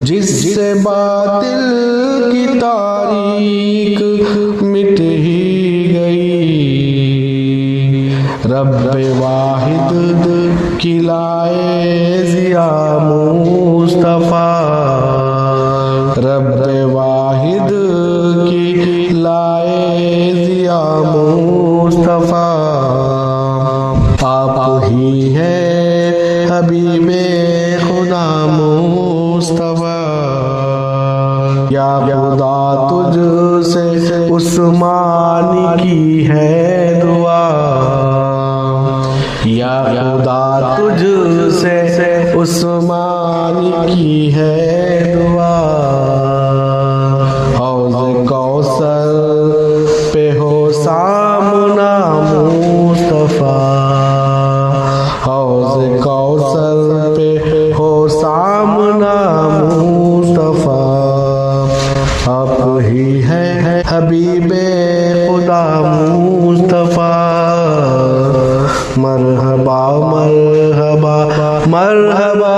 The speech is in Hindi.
जिससे बातिल की तारीक मिट ही गई। रब्बे वाहिद की लाए ज़िया मुस्तफ़ा, रब्बे वाहिद की लाए ज़िया मुस्तफ़ा। आप ही हैं हबीबे खुदा मुस्तफ़ा। या खुदा तुझसे उस्मानी की है दुआ, या खुदा तुझसे उस्मानी की है दुआ। हौज़ कौसर पे हो सामना मुस्तफ़ा, हौज़ कौसर पे हो सामना मुस्तफ़ा। आप ही है हबीबे खुदा मुस्तफ़ा। मरहबा मरहबा मरहबा